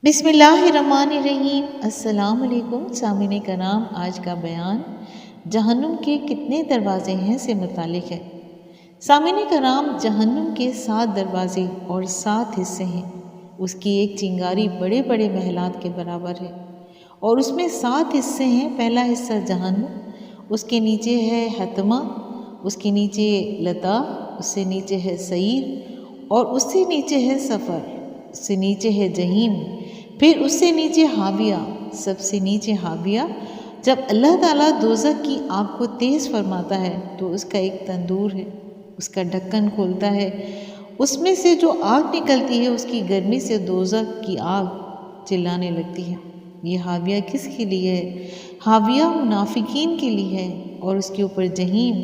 بسم اللہ الرحمن الرحیم۔ السلام علیکم سامعین کرام، آج کا بیان جہنم کے کتنے دروازے ہیں سے متعلق ہے۔ سامعین کرام، جہنم کے 7 دروازے اور 7 حصے ہیں۔ اس کی ایک چنگاری بڑے بڑے محلات کے برابر ہے اور اس میں 7 حصے ہیں۔ پہلا حصہ جہنم، اس کے نیچے ہے حطمہ، اس کے نیچے لتا، اس سے نیچے ہے سعیر اور اس سے نیچے ہے سفر، اس سے نیچے ہے جہیم، پھر اس سے نیچے حاویہ، سب سے نیچے حاویہ۔ جب اللہ تعالیٰ دوزخ کی آگ کو تیز فرماتا ہے تو اس کا ایک تندور ہے، اس کا ڈھکن کھولتا ہے، اس میں سے جو آگ نکلتی ہے اس کی گرمی سے دوزخ کی آگ چلانے لگتی ہے۔ یہ حاویہ کس کے لیے ہے؟ حاویہ منافقین کے لیے ہے، اور اس کے اوپر جہیم،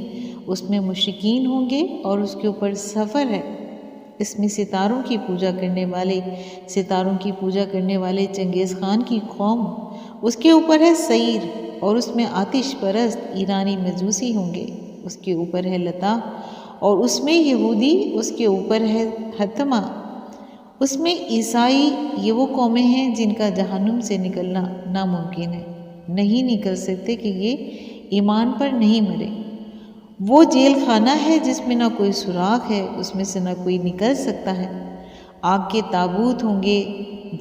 اس میں مشرکین ہوں گے، اور اس کے اوپر سفر ہے، اس میں ستاروں کی پوجا کرنے والے چنگیز خان کی قوم، اس کے اوپر ہے سعیر، اور اس میں آتش پرست ایرانی مجوسی ہوں گے، اس کے اوپر ہے لتا، اور اس میں یہودی، اس کے اوپر ہے حطمہ، اس میں عیسائی۔ یہ وہ قومیں ہیں جن کا جہنم سے نکلنا ناممکن ہے، نہیں نکل سکتے کہ یہ ایمان پر نہیں مرے۔ وہ جیل خانہ ہے جس میں نہ کوئی سوراخ ہے، اس میں سے نہ کوئی نکل سکتا ہے۔ آگ کے تابوت ہوں گے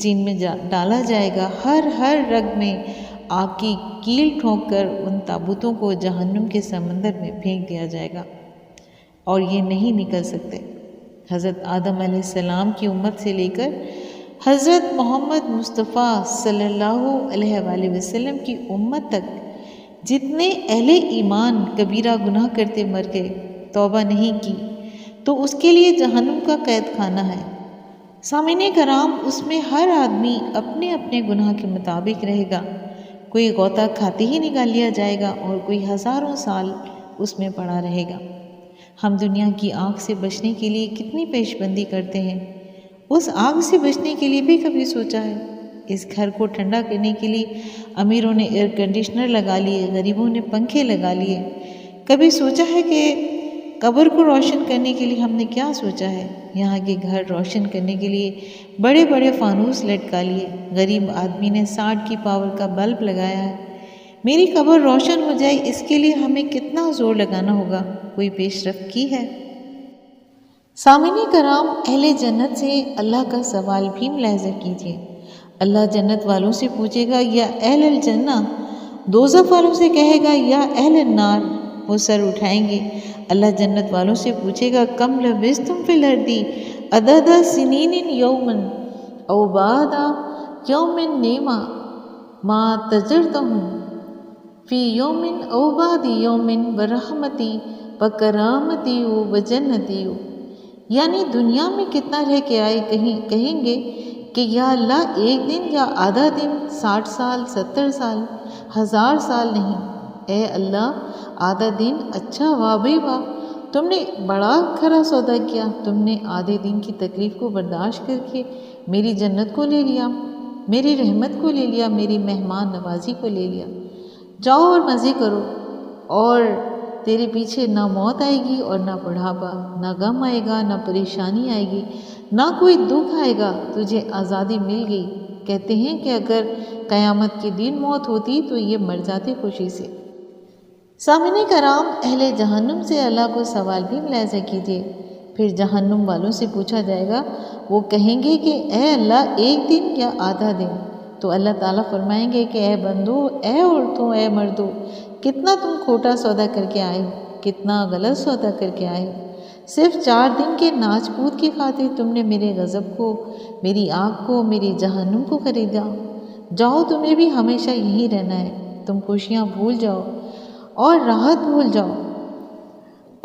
جن میں ڈالا جائے گا، ہر رگ میں آگ کی کیل ٹھونک کر ان تابوتوں کو جہنم کے سمندر میں پھینک دیا جائے گا اور یہ نہیں نکل سکتے۔ حضرت آدم علیہ السلام کی امت سے لے کر حضرت محمد مصطفیٰ صلی اللہ علیہ وآلہ وسلم کی امت تک جتنے اہل ایمان کبیرہ گناہ کرتے مر گئے، توبہ نہیں کی، تو اس کے لیے جہنم کا قید خانہ ہے۔ سامعین کرام، اس میں ہر آدمی اپنے اپنے گناہ کے مطابق رہے گا، کوئی غوطہ کھاتے ہی نکال لیا جائے گا اور کوئی ہزاروں سال اس میں پڑا رہے گا۔ ہم دنیا کی آگ سے بچنے کے لیے کتنی پیش بندی کرتے ہیں، اس آگ سے بچنے کے لیے بھی کبھی سوچا ہے؟ اس گھر کو ٹھنڈا کرنے کے لیے امیروں نے ایئر کنڈیشنر لگا لیے، غریبوں نے پنکھے لگا لیے۔ کبھی سوچا ہے کہ قبر کو روشن کرنے کے لیے ہم نے کیا سوچا ہے؟ یہاں کے گھر روشن کرنے کے لیے بڑے بڑے فانوس لٹکا لیے، غریب آدمی نے 60 کی پاور کا بلب لگایا ہے۔ میری قبر روشن ہو جائے، اس کے لیے ہمیں کتنا زور لگانا ہوگا؟ کوئی پیش رفت کی ہے؟ سامعین کرام، اہل جنت سے اللہ کا سوال بھی ملاحظہ کیجیے۔ اللہ جنت والوں سے پوچھے گا یا اہل الجنہ، دوزخ والوں سے کہے گا یا اہل النار، وہ سر اٹھائیں گے۔ اللہ جنت والوں سے پوچھے گا کم لبثتم فی الارض عدد سنین یوما او بعد یوم نیما ما تجرتم فی یوم او بعد یوم برحمتی وکرامتی وجنتی، یعنی دنیا میں کتنا رہ کے آئے، کہیں گے کہ یا اللہ ایک دن یا آدھا دن، 60 سال، 70 سال، 1000 سال نہیں۔ اے اللہ آدھا دن اچھا، واہ بھئی واہ، تم نے بڑا کھرا سودا کیا، تم نے آدھے دن کی تکلیف کو برداشت کر کے میری جنت کو لے لیا، میری رحمت کو لے لیا، میری مہمان نوازی کو لے لیا۔ جاؤ اور مزے کرو، اور تیرے پیچھے نہ موت آئے گی اور نہ بڑھاپا، نہ غم آئے گا، نہ پریشانی آئے گی، نہ کوئی دکھ آئے گا، تجھے آزادی مل گئی۔ کہتے ہیں کہ اگر قیامت کے دن موت ہوتی تو یہ مر جاتے خوشی سے۔ سامعین کرام، اہل جہنم سے اللہ کو سوال بھی ملاحظہ کیجیے۔ پھر جہنم والوں سے پوچھا جائے گا، وہ کہیں گے کہ اے اللہ ایک دن یا آدھا دن، تو اللہ تعالیٰ فرمائیں گے کہ اے بندو، اے عورتوں، اے مردوں، کتنا تم کھوٹا سودا کر کے آئے ہو، کتنا غلط سودا کر کے آئے ہو۔ صرف 4 دن کے ناچ کود کی خاطر تم نے میرے غضب کو، میری آگ کو، میری جہنم کو خریدا۔ جاؤ، تمہیں بھی ہمیشہ یہیں رہنا ہے، تم خوشیاں بھول جاؤ اور راحت بھول جاؤ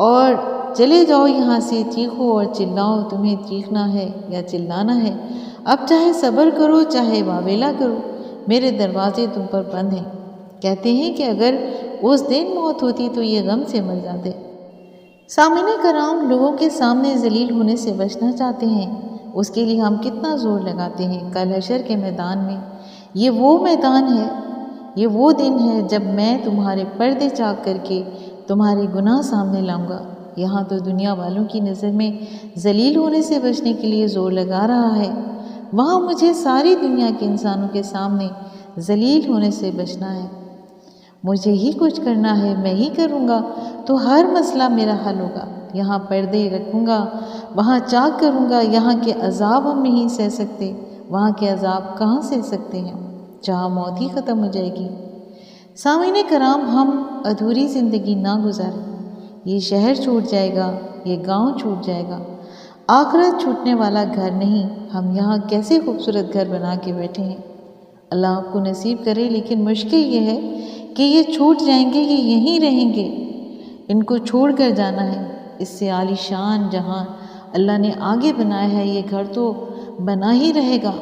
اور چلے جاؤ یہاں سے، چیخو اور چلاؤ، تمہیں چیخنا ہے یا چلانا ہے، اب چاہے صبر کرو چاہے واویلا کرو، میرے دروازے تم پر بند ہیں۔ کہتے ہیں کہ اگر اس دن موت ہوتی تو یہ غم سے مر جاتے۔ سامعین کرام، لوگوں کے سامنے ذلیل ہونے سے بچنا چاہتے ہیں، اس کے لیے ہم کتنا زور لگاتے ہیں۔ کل حشر کے میدان میں، یہ وہ میدان ہے، یہ وہ دن ہے جب میں تمہارے پردے چاک کر کے تمہارے گناہ سامنے لاؤں گا۔ یہاں تو دنیا والوں کی نظر میں ذلیل ہونے سے بچنے کے لیے زور لگا رہا ہے، وہاں مجھے ساری دنیا کے انسانوں کے سامنے ذلیل ہونے سے بچنا ہے۔ مجھے ہی کچھ کرنا ہے، میں ہی کروں گا تو ہر مسئلہ میرا حل ہوگا۔ یہاں پردے رکھوں گا، وہاں چاک کروں گا، یہاں کے عذاب ہم نہیں سہ سکتے، وہاں کے عذاب کہاں سہ سکتے ہیں، جہاں موت ہی ختم ہو جائے گی۔ سامعین کرام، ہم ادھوری زندگی نہ گزاریں۔ یہ شہر چھوٹ جائے گا، یہ گاؤں چھوٹ جائے گا، آخرت چھوٹنے والا گھر نہیں۔ ہم یہاں کیسے خوبصورت گھر بنا کے بیٹھے ہیں، اللہ آپ کو نصیب کرے، لیکن مشکل یہ ہے کہ یہ چھوٹ جائیں گے، یہ یہیں رہیں گے، ان کو چھوڑ کر جانا ہے۔ اس سے عالی شان جہاں اللہ نے آگے بنایا ہے، یہ گھر تو بنا ہی رہے گا۔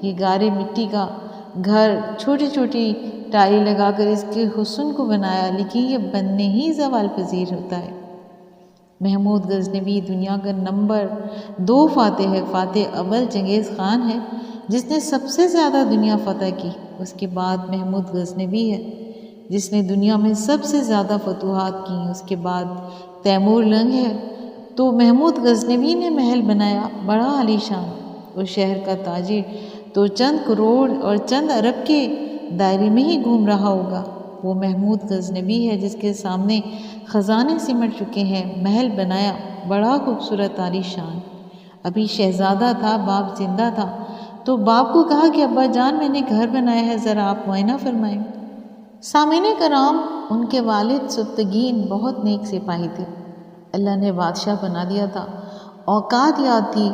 یہ گارے مٹی کا گھر چھوٹی چھوٹی ٹائل لگا کر اس کے حسن کو بنایا، لیکن یہ بننے ہی زوال پذیر ہوتا ہے۔ محمود غزنوی دنیا کا نمبر 2 فاتح ہے۔ فاتح اول چنگیز خان ہے جس نے سب سے زیادہ دنیا فتح کی۔ اس کے بعد محمود غزنوی ہے جس نے دنیا میں سب سے زیادہ فتوحات کی۔ اس کے بعد تیمور لنگ ہے۔ تو محمود غزنوی نے محل بنایا بڑا عالی شان۔ اس شہر کا تاجر تو چند کروڑ اور چند ارب کے دائرے میں ہی گھوم رہا ہوگا۔ وہ محمود غزنوی ہے جس کے سامنے خزانے سمٹ چکے ہیں۔ محل بنایا بڑا خوبصورت عالی شان۔ ابھی شہزادہ تھا، باپ زندہ تھا، تو باپ کو کہا کہ ابا جان، میں نے گھر بنایا ہے، ذرا آپ معائنہ فرمائیں۔ سامعین کرام، ان کے والد سبتگین بہت نیک سپاہی تھے، اللہ نے بادشاہ بنا دیا تھا، اوقات یاد تھی۔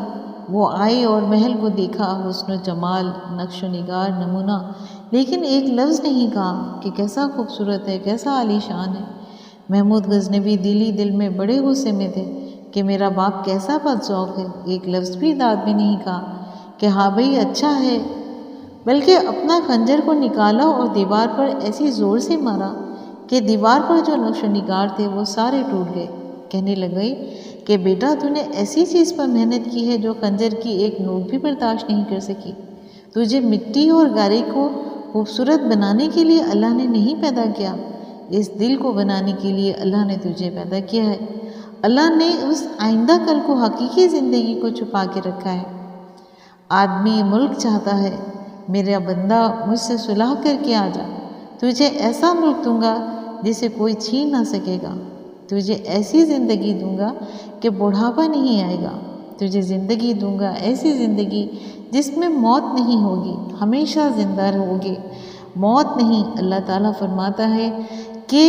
وہ آئے اور محل کو دیکھا، حسن و جمال، نقش و نگار، نمونہ، لیکن ایک لفظ نہیں کہا کہ کیسا خوبصورت ہے، کیسا عالی شان ہے۔ محمود غزنوی دل میں بڑے غصے میں تھے کہ میرا باپ کیسا بد ذوق ہے۔ ایک لفظ بھی داد میں نہیں کہا کہ ہاں بھئی اچھا ہے، بلکہ اپنا خنجر کو نکالا اور دیوار پر ایسی زور سے مارا کہ دیوار پر جو نقش و نگار تھے وہ سارے ٹوٹ گئے۔ کہنے لگے کہ بیٹا، تو نے ایسی چیز پر محنت کی ہے جو خنجر کی ایک نوک بھی برداشت نہیں کر سکی۔ تجھے مٹی اور گارے کو خوبصورت بنانے کے لیے اللہ نے نہیں پیدا کیا، اس دل کو بنانے کے لیے اللہ نے تجھے پیدا کیا ہے۔ اللہ نے اس آئندہ کل کو، حقیقی زندگی کو چھپا کے رکھا ہے۔ آدمی ملک چاہتا ہے، میرا بندہ مجھ سے صلح کر کے آ جا، تجھے ایسا ملک دوں گا جسے کوئی چھین نہ سکے گا، تجھے ایسی زندگی دوں گا کہ بڑھاپا نہیں آئے گا، تجھے زندگی دوں گا، ایسی زندگی جس میں موت نہیں ہوگی، ہمیشہ زندہ رہو گے، موت نہیں۔ اللہ تعالیٰ فرماتا ہے کہ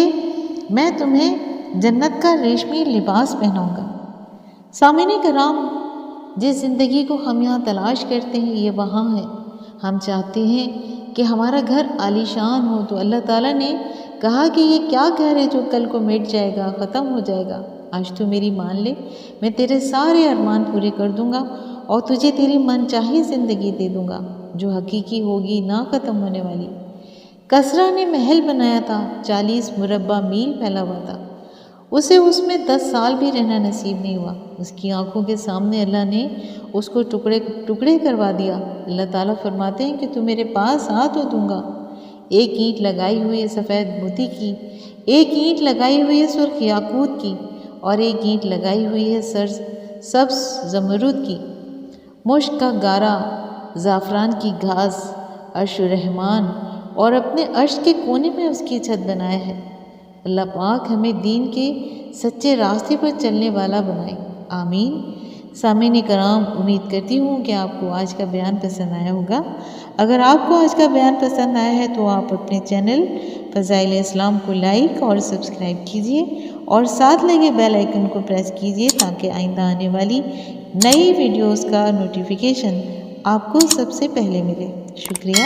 میں تمہیں جنت کا ریشمی لباس پہناؤں گا۔ سامعین کرام، جس زندگی کو ہم یہاں تلاش کرتے ہیں یہ وہاں ہے۔ ہم چاہتے ہیں کہ ہمارا گھر عالی شان ہو، تو اللہ تعالیٰ نے کہا کہ یہ کیا گھر ہے جو کل کو مٹ جائے گا، ختم ہو جائے گا۔ آج تو میری مان لے، میں تیرے سارے ارمان پورے کر دوں گا اور تجھے تیری من چاہی زندگی دے دوں گا جو حقیقی ہوگی، نہ ختم ہونے والی۔ کسریٰ نے محل بنایا تھا، 40 مربع میل پھیلا ہوا تھا، اسے اس میں 10 سال بھی رہنا نصیب نہیں ہوا۔ اس کی آنکھوں کے سامنے اللہ نے اس کو ٹکڑے ٹکڑے کروا دیا۔ اللہ تعالیٰ فرماتے ہیں کہ تو میرے پاس آ تو دوں گا۔ ایک اینٹ لگائی ہوئی ہے سفید موتی کی، ایک اینٹ لگائی ہوئی ہے سرخ یاقوت کی، اور ایک اینٹ لگائی ہوئی ہے سبز زمرد کی۔ مشک کا گارا، زعفران کی گھاس، عرش الرحمان اور اپنے عرش کے کونے میں اس کی چھت بنایا ہے۔ اللہ پاک ہمیں دین کے سچے راستے پر چلنے والا بنائے، آمین۔ سامعین کرام، امید کرتی ہوں کہ آپ کو آج کا بیان پسند آیا ہوگا۔ اگر آپ کو آج کا بیان پسند آیا ہے تو آپ اپنے چینل فضائل اسلام کو لائک اور سبسکرائب کیجیے اور ساتھ لگے بیل آئیکن کو پریس کیجیے تاکہ آئندہ آنے والی نئی ویڈیوز کا نوٹیفیکیشن آپ کو سب سے پہلے ملے۔ شکریہ۔